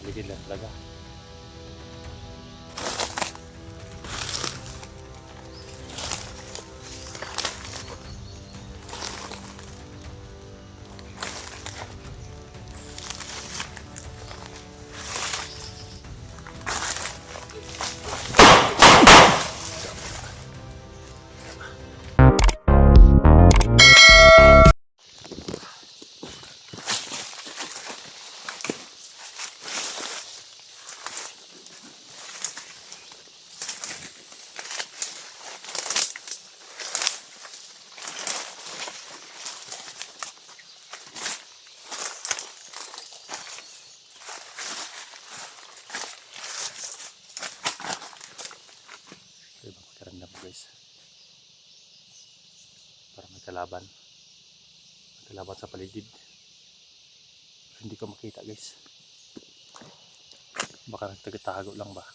paligid lang talaga. So, ibang pakiramdam ko guys. Para may kalaban. May kalaban sa paligid. Hindi ko makita guys. Baka nagtagatago lang ba?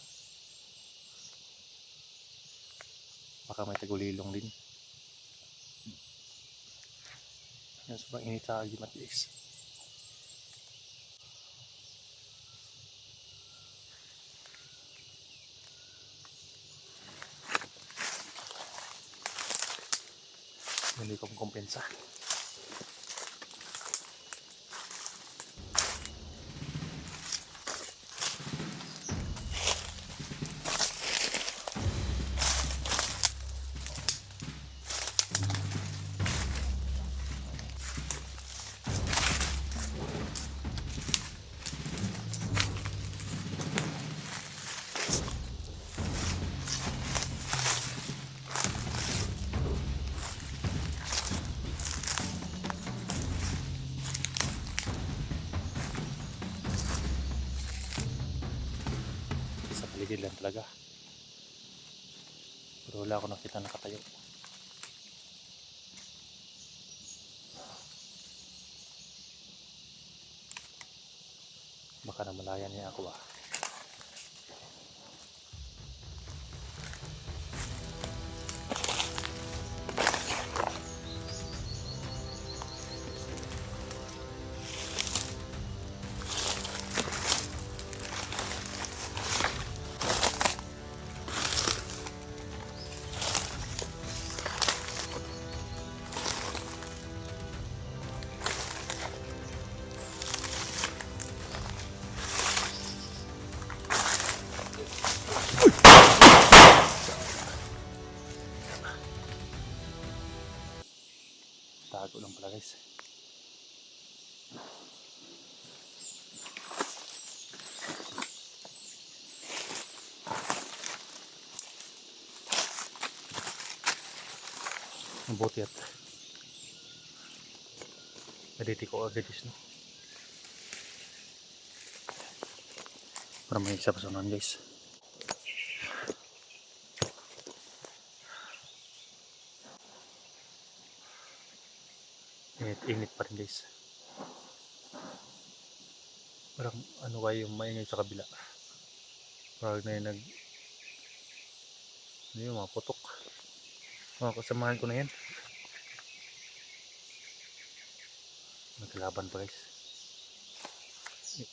Baka may tagulilong din. Yan, sobrang init sa agimat guys. Hindi ko kumpensa. Sa paligid lang talaga. Pero wala ako nakita nakatayo. Baka namalayan niya ako ba? Tago lang pala guys. Mabuti at naditi ko agad guys, no? Para may isa pa sa unan guys. Init pa rin guys. Parang ano kayo yung maingay sa kabila. Parang na yung ano yung mga putok. Mga kasamahan ko na yan. Nagkalaban pa guys.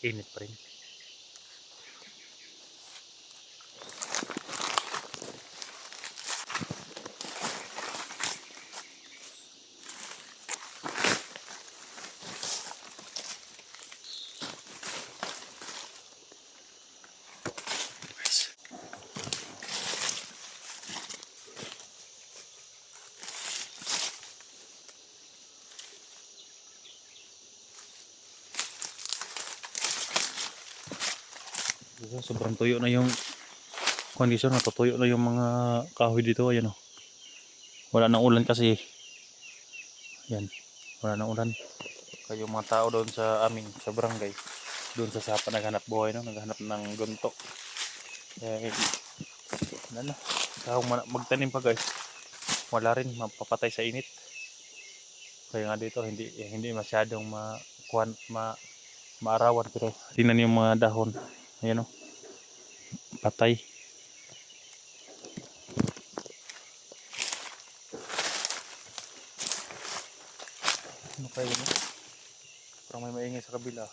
Init pa rin. Sobrang tuyo na yung kondisyon, natutuyo na yung mga kahoy dito. Ayan o. Wala nang ulan kasi. Ayan. Wala nang ulan. Kaya yung mga tao doon sa amin, sa barangay, doon sa sapa naghanap buhay, no? Naghanap ng gunto. Kaya ano, kung magtanim pa guys, wala rin, mapapatay sa init. Kaya nga dito hindi masyadong maarawan, pero tingnan yung mga dahon. Ayan o. Patay. Ano kayo, no? Parang may maingay sa kabila.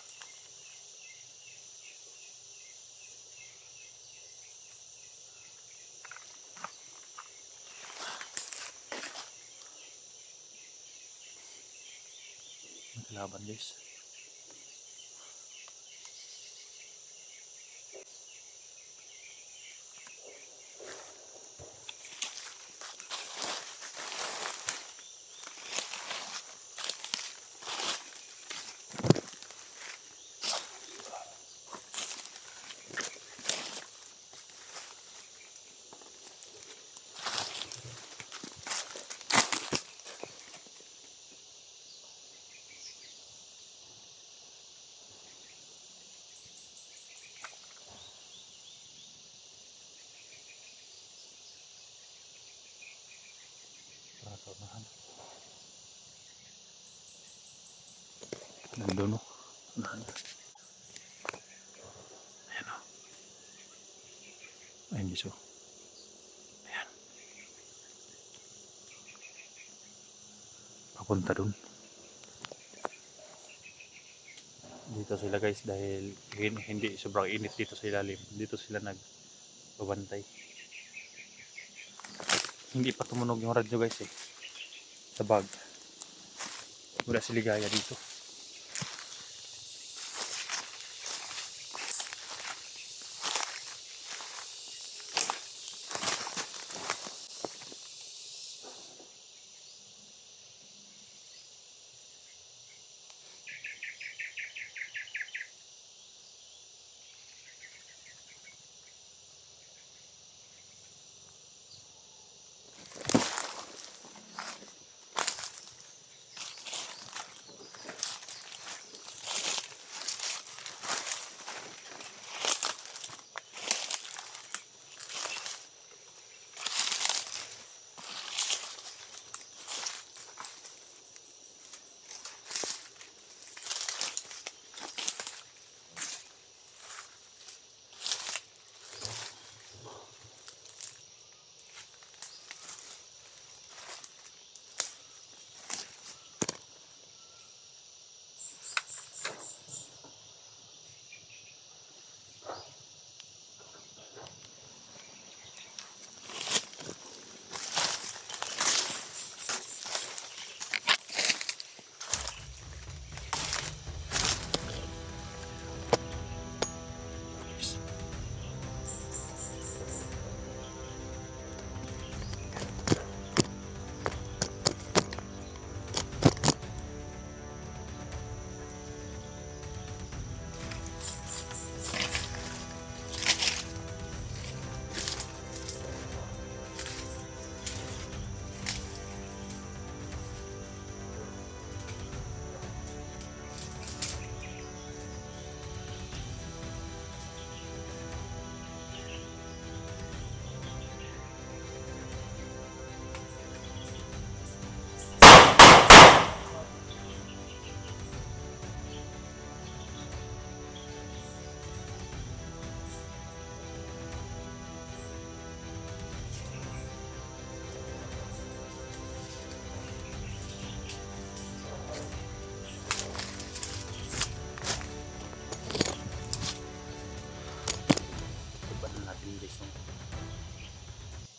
laban guys. Para sa unahan. Nandun no. Unahan. Ayan o. Ayun guys o. Ayan. Papunta dun. Dito sila guys dahil hindi sobrang init dito sa ilalim. Dito sila nagbabantay. Hindi pa tumunog yung radyo guys eh. Sa bag. Wala si Ligaya dito.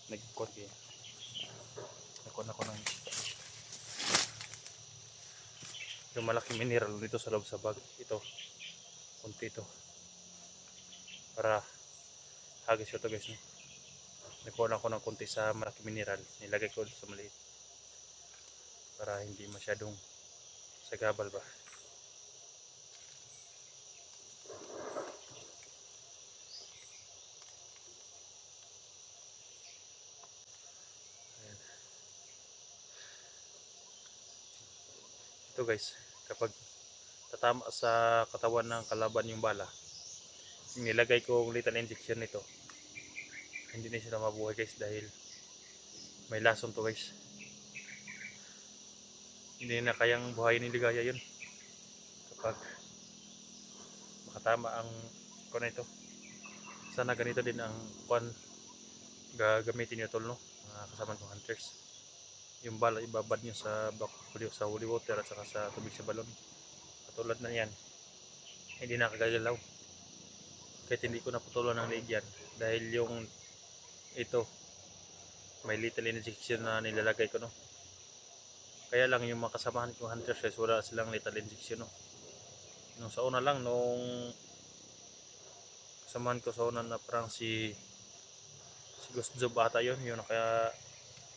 Nag-ikot eh. Nagkon ako ng yung malaking mineral dito sa loob sa bag. Ito. Kunti ito. Para hagis ko ito guys. No? Nagkuhan ako ng kunti sa malaking mineral. Nilagay ko sa maliit. Para hindi masyadong sagabal ba. Ito guys, kapag tatama sa katawan ng kalaban yung bala, nilagay ko lethal injection nito, hindi na sila mabuhay guys dahil may lason to guys. Hindi na kayang buhayin ni Ligaya yun kapag makatama ang kuan na ito. Sana ganito din ang kuan gagamitin nyo tol no, mga kasama kong hunters. Yung bala ibabad nyo sa holy water at saka sa tubig sa balon. Katulad na yan, hindi nakagagalaw. Kahit hindi ko naputulan ng leeg yan dahil yung ito may little injection na nilalagay ko no. Kaya lang yung makasamahan ko hunters guys, wala silang lethal injection, no. Nung sa una lang, nung kasamahan ko sa una na parang si Ghost Job ata yun, yung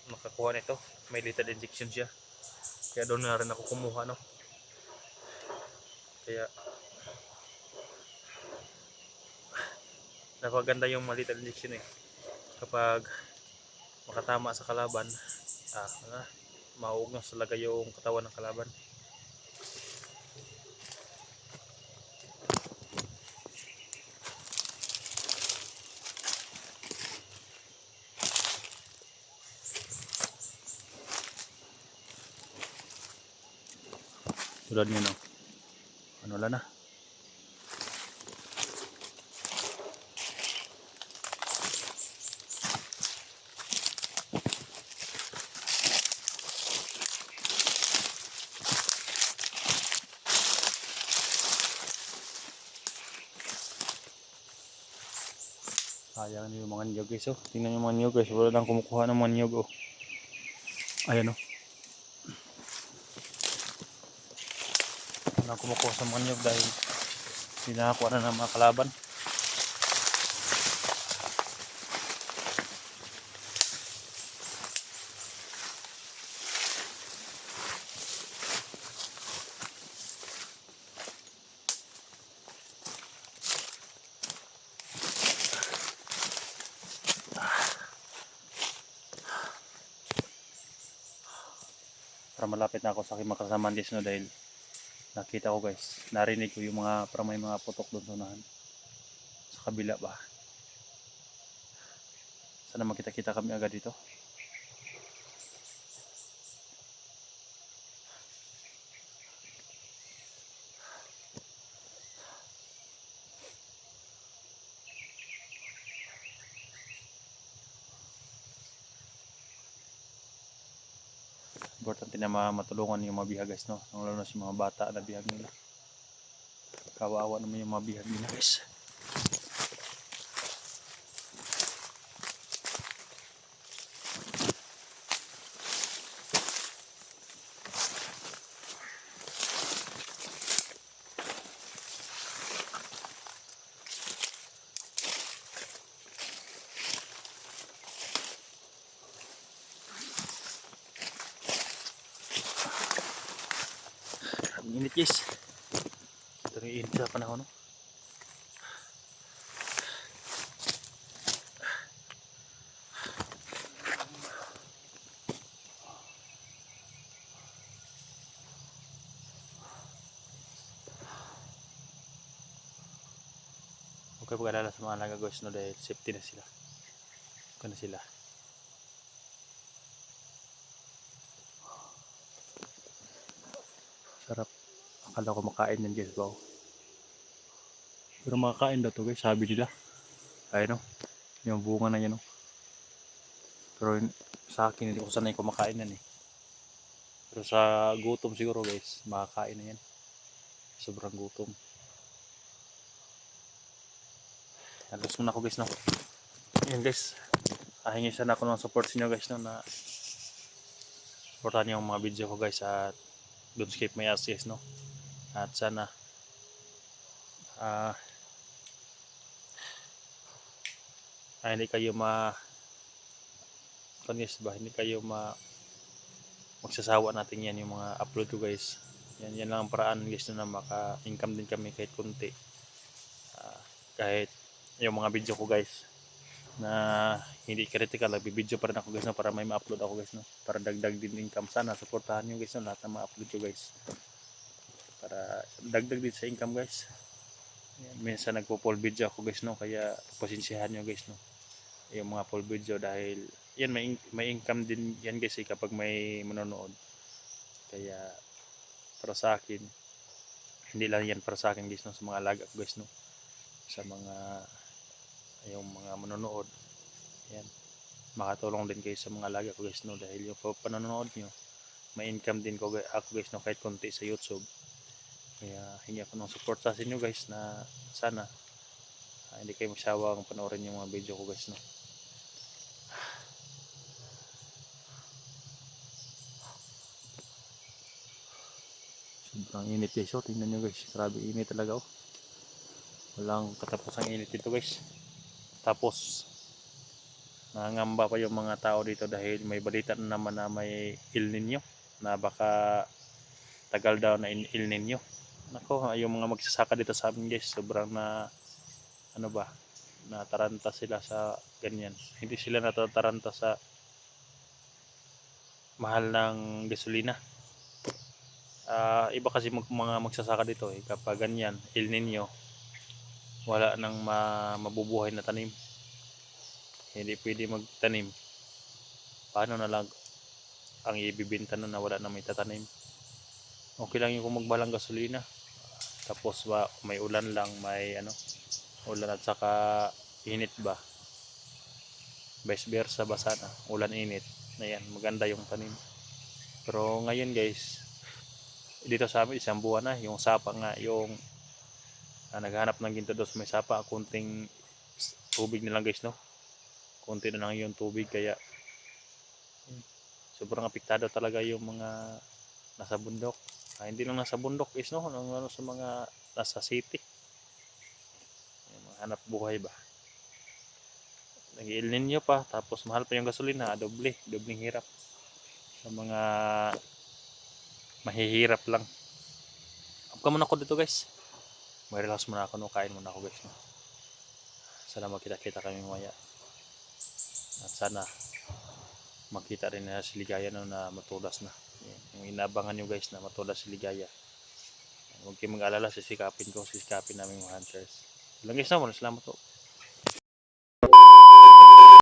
nakakuha nito, may lethal injection siya. Kaya doon na rin ako kumuha, no. Kaya napaganda yung mga lethal injection eh. Kapag makatama sa kalaban, mauugnos talaga yung katawan ng kalaban. Tulad nyo, no. Ano lang na. Sayang yung mga niyog guys, oh. Tingnan yung mga niyog guys, wala lang kumukuha ng mga niyog, oh. Ayan, oh. Wala lang kumukuha sa mga niyog dahil hindi nakakuha na ng mga kalaban. Para malapit na ako sa aking makasama guys, no, dahil nakita ko guys, narinig ko yung mga parang may mga putok doon sa unahan, sa kabila ba. Sana makita-kita kami agad dito. Importante na matulungan yung mga bihag guys, no, lalo na si mga bata na bihag nila. Kawawa naman yung mga bihag nila guys. Ang init guys. Ito yung init sa panahon, no. Okay, pag-alala sa mga alaga guys, no, dahil safety na sila. Okay na sila. Sarap. Akala ko makain yan guys, wow. Pero makakain daw to guys, sabi nila. Ayun, no, yung bunga na yan, no. Pero sa akin hindi ko sanay kumakain yan eh. Pero sa gutom siguro guys, makakain na yan. Sobrang gutom. Alas muna ako guys, no. Yan guys, hingi sana ako ng support sa inyo guys, no, na supportan yung mga video ko guys at don't skip my ass guys, no. At sana hindi kayo hindi kayo magsasawa natin yan yung mga upload ko guys. Yan lang ang paraan guys, no, na maka-income din kami kahit kunti. Kahit yung mga video ko guys na hindi critical, nagbibideo pa rin ako guys, no, para may ma-upload ako guys, no, para dagdag din income. Sana supportahan nyo guys, no, lahat ng ma-upload ko guys, para dagdag din sa income guys. Minsan nagpo-full video ako guys, no, kaya pasensyahan nyo guys, no, yung mga full video dahil yan may income din yan guys kapag may manonood. Kaya para sa akin, hindi lang yan para sa akin guys, no, sa mga alaga ko guys, no, sa mga yung mga manonood, yan, makatulong din kayo sa mga alaga ko guys, no, dahil yung panonood nyo, may income din ako guys, no, kahit konti sa YouTube. Kaya hingi ako ng support sa inyo guys, na sana hindi kayo magsawang panoorin yung mga video ko guys, no. Sobrang init guys. Oh, tingnan nyo guys. Grabe init talaga oh. Walang katapos ang init dito guys. Tapos nangangamba pa yung mga tao dito dahil may balita na naman na may El Nino na baka tagal daw na El Nino. Nako, yung mga magsasaka dito sa amin guys, sobrang na ano ba, nataranta sila sa ganyan. Hindi sila natataranta sa mahal ng gasolina. Iba kasi mga magsasaka dito eh, kapag ganyan El Nino, wala nang mabubuhay na tanim, hindi pwede magtanim. Paano na lang ang ibibenta na wala na may tatanim? Okay lang yung kung magbalang gasolina, tapos ba may ulan lang, may ano, ulan at saka init ba, vice versa ba, sana ulan init na yan, maganda yung tanim. Pero ngayon guys, dito sa amin isang buwan na yung sapa nga, yung naghanap ng ginto dos, may sapa, kunting tubig na lang guys, no, kunti na lang yung tubig, kaya sobrang apektado talaga yung mga nasa bundok. Hindi lang nasa bundok is, no, ano, sa mga nasa city, yung mga hanap buhay ba, nag-El Nino pa, tapos mahal pa yung gasolina, dobleng hirap sa mga mahihirap lang. Up ka muna ako dito guys, may relax muna ako, no, kain muna ako guys, no. Sana magkita-kita kami mamaya at sana makita rin na si Ligaya, no, na matulas na. Yan, yung inabangan nyo guys na matulas si Ligaya. Huwag kayong mag-alala, sisikapin namin mga hunters. Lang guys, na, salamat po.